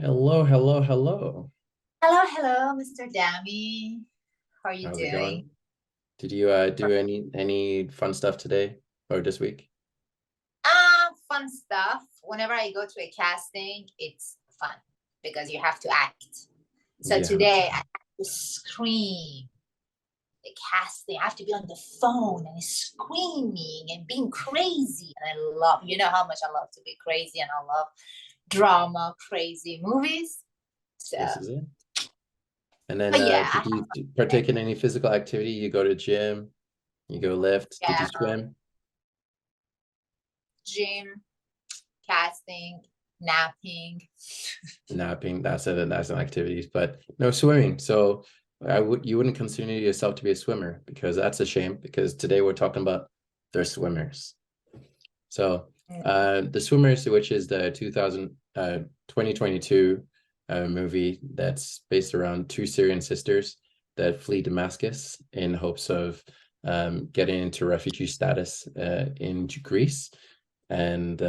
Hello, hello, hello. Hello, hello, Mr. Dami. How are you How's it doing? going? Did you do any fun stuff today or this week? Fun stuff. Whenever I go to a casting, it's fun because you have to act. So You have to. today I have to scream the casting. I have to be on the phone and screaming and being crazy. And I love, you know how much I love to be crazy and I love drama, crazy movies. So, This is it. And then but yeah, did you partake in any physical activity? You go to gym, you go lift, did you yeah, swim? gym, casting, napping. Napping, that's an activities, but no swimming. So you wouldn't consider yourself to be a swimmer because that's a shame because today we're talking about the swimmers. So the Swimmers, which is the 2022 movie that's based around two Syrian sisters that flee Damascus in hopes of getting into refugee status in Greece. And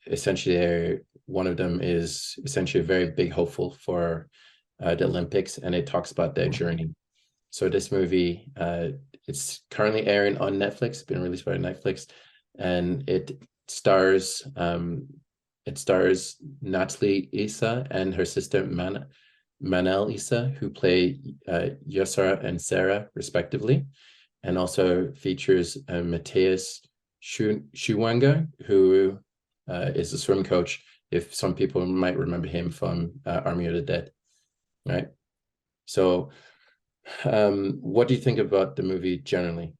essentially, one of them is essentially a very big hopeful for the Olympics, and it talks about their journey. So this movie, it's currently airing on Netflix. It's been released by Netflix, and stars it stars Natalie Issa and her sister Manel Issa, who play Yusra and Sarah respectively, and also features Matthias Schuwanger, who is a swim coach. If some people might remember him from Army of the Dead, right? So what do you think about the movie generally?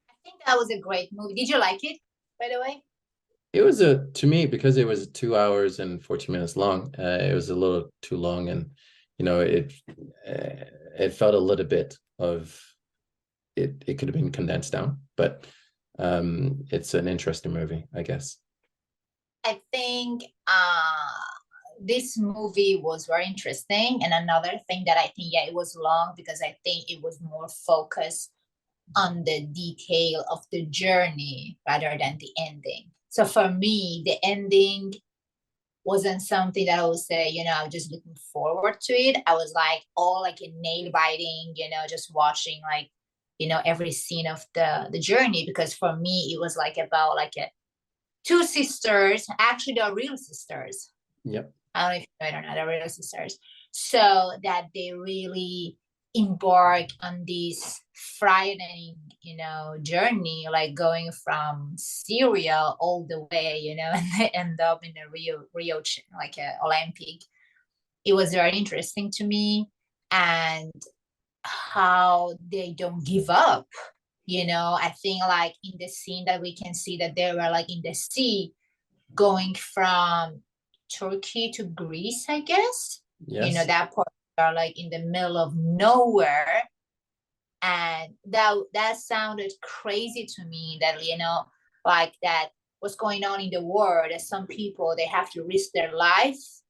I think that was a great movie. Did you like it, by the way? It was to me, because it was 2 hours and 14 minutes long, it was a little too long, and it felt a little bit of it could have been condensed down, but it's an interesting movie, I guess. I think this movie was very interesting. And another thing that I think, yeah, it was long because I think it was more focused on the detail of the journey rather than the ending. So for me, the ending wasn't something that I would say, I was just looking forward to it. I was like all like a nail biting, just watching like, every scene of the journey because for me it was like about like a two sisters, actually they're real sisters. Yep. I don't know if you know it or not, they're real sisters. So that they really embark on this frightening, journey, like going from Syria all the way, and they end up in a Rio, like a Olympic. It was very interesting to me, and how they don't give up. I think like in the scene that we can see that they were like in the sea going from Turkey to Greece, I guess. Yes. That part are like in the middle of nowhere. And that sounded crazy to me that, like that what's going on in the world, that some people they have to risk their life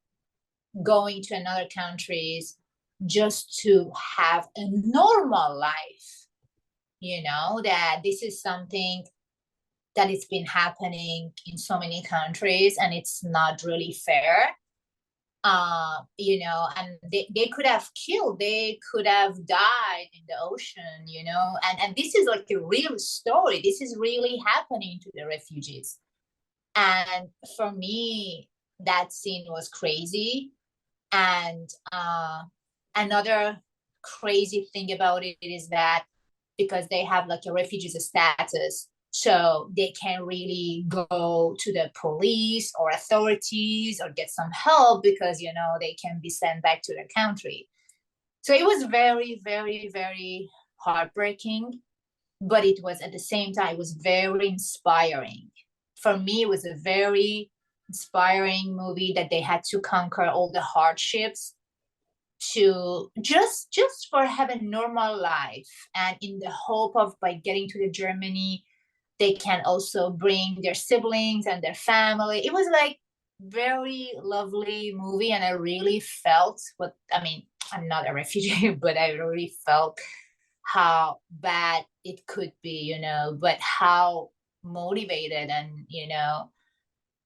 going to another countries just to have a normal life. That this is something that it's been happening in so many countries and it's not really fair. And they could have killed, they could have died in the ocean, and this is like a real story. This is really happening to the refugees. And for me, that scene was crazy. And another crazy thing about it is that because they have like a refugees status, so they can really go to the police or authorities or get some help because they can be sent back to their country. So it was very, very, very heartbreaking, but it was at the same time it was very inspiring. For me, it was a very inspiring movie that they had to conquer all the hardships to just for have a normal life, and in the hope of by getting to the Germany they can also bring their siblings and their family. It was like very lovely movie, and I really felt what I mean. I'm not a refugee, but I really felt how bad it could be, but how motivated and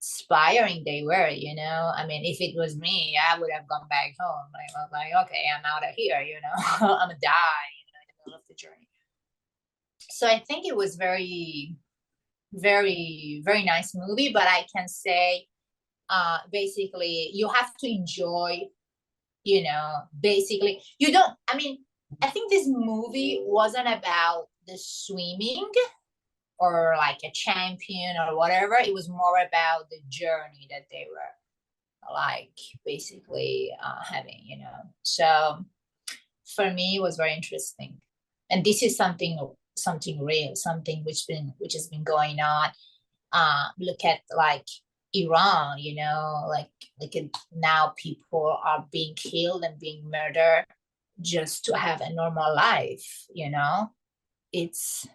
inspiring they were, you know. I mean, if it was me, I would have gone back home. Like, I was like, okay, I'm out of here, you know. I'm gonna die, you know, in the middle of the journey. So I think it was very, very, very nice movie. But I can say, basically, you have to enjoy, you know, basically, you don't, I mean, I think this movie wasn't about the swimming or like a champion or whatever. It was more about the journey that they were like basically having, you know. So for me, it was very interesting, and this is something real, something which has been going on. Look at like Iran, you know, like now people are being killed and being murdered just to have a normal life, you know. It's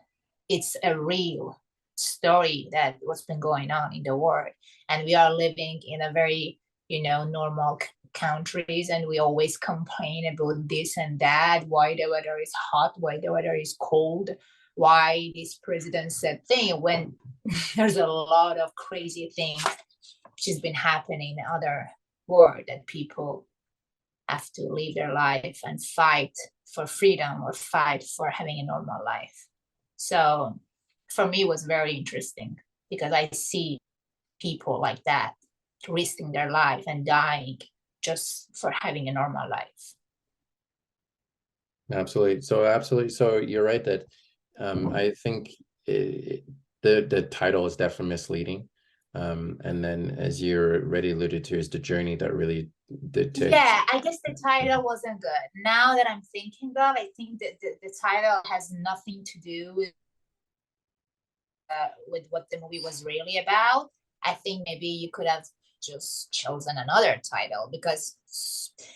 it's a real story that what's been going on in the world, and we are living in a very, you know, normal countries, and we always complain about this and that, why the weather is hot, why the weather is cold, why this president said thing, when there's a lot of crazy things which has been happening in other world, that people have to live their life and fight for freedom or fight for having a normal life. So for me, it was very interesting because I see people like that risking their life and dying just for having a normal life. Absolutely. So you're right that I think the title is definitely misleading. And then, as you already alluded to, is the journey that really did take. Yeah, I guess the title wasn't good. Now that I'm thinking of, I think that the title has nothing to do with what the movie was really about. I think maybe you could have just chosen another title because,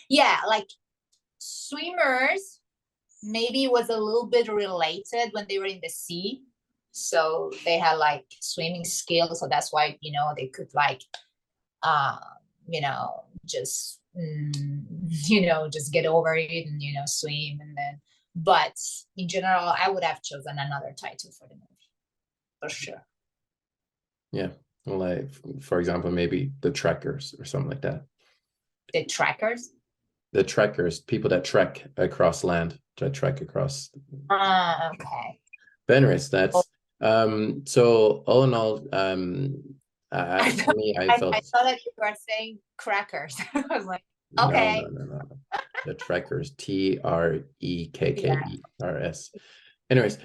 yeah, like swimmers maybe was a little bit related when they were in the sea. So they had like swimming skills. So that's why, you know, they could like, uh, you know, just, you know, just get over it and, you know, swim. And then, but in general, I would have chosen another title for the movie for sure. Yeah. Well, like, for example, maybe the trekkers or something like that. The trackers? The trekkers, people that trek across land, that trek across. Okay. But anyways, that's so all in all, for me, I felt I saw that you were saying crackers. I was like, no, okay. no. The trekkers, TREKKERS. Yeah. Anyways,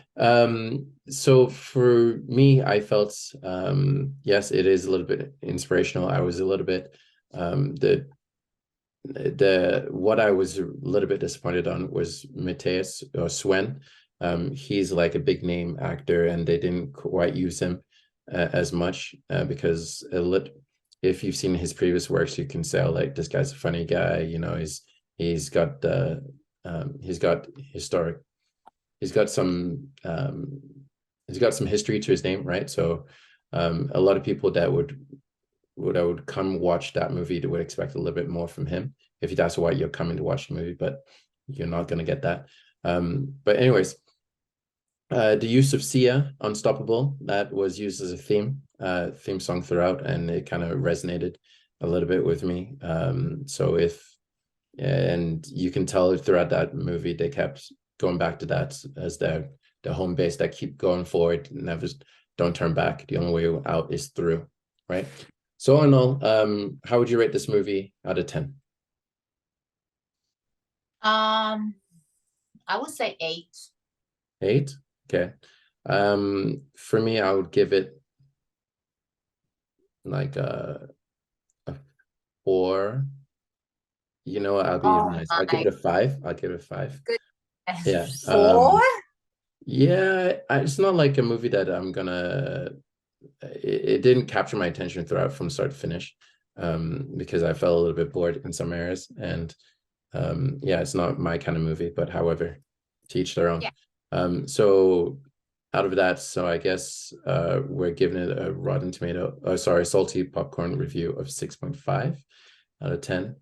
so for me, I felt yes, it is a little bit inspirational. I was a little bit the what I was a little bit disappointed on was Mateus or Swen. He's like a big name actor, and they didn't quite use him as much because if you've seen his previous works, you can say, oh, like, this guy's a funny guy. You know, he's got historic, he's got some history to his name, right? So a lot of people that would come watch that movie would expect a little bit more from him if that's why you're coming to watch the movie, but you're not going to get that. But anyways, the use of Sia, Unstoppable, that was used as a theme song throughout, and it kind of resonated a little bit with me. And you can tell throughout that movie, they kept going back to that as their home base, that keep going forward, never, don't turn back. The only way out is through, right? So all in all, how would you rate this movie out of 10? I would say 8. 8? Okay. For me, I would give it like a 4. You know what? I'll be nice. I'll give it a 5. I'll give it a 5. Good. Yeah. 4? Yeah, it's not like a movie that I'm gonna. It didn't capture my attention throughout from start to finish, because I felt a little bit bored in some areas, and yeah, it's not my kind of movie. But however, to each their own. Yeah. So out of that, so I guess we're giving it a Rotten Tomato, Salty Popcorn review of 6.5 out of 10.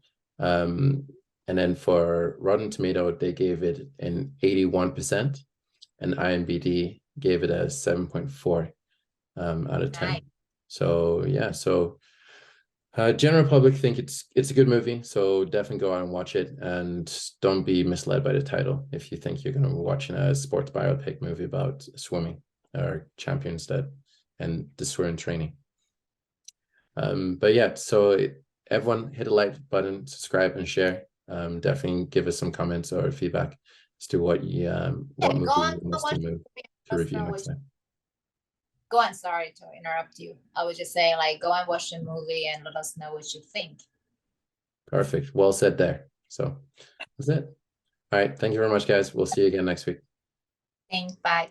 And then for Rotten Tomato, they gave it an 81%, and IMDb gave it a 7.4 out of 10. Nice. So yeah, so General public think it's a good movie, so definitely go out and watch it, and don't be misled by the title if you think you're going to be watching a sports biopic movie about swimming or champions that and the swimming training. But yeah, so everyone hit a like button, subscribe, and share. Definitely give us some comments or feedback as to what what Yeah, go movie on, you want us watch the movie. to Let us review know next what you, time. go on. Sorry to interrupt you. I was just saying, like, go and watch the movie and let us know what you think. Perfect. Well said there. So that's it. All right. Thank you very much, guys. We'll see you again next week. Thanks. Bye.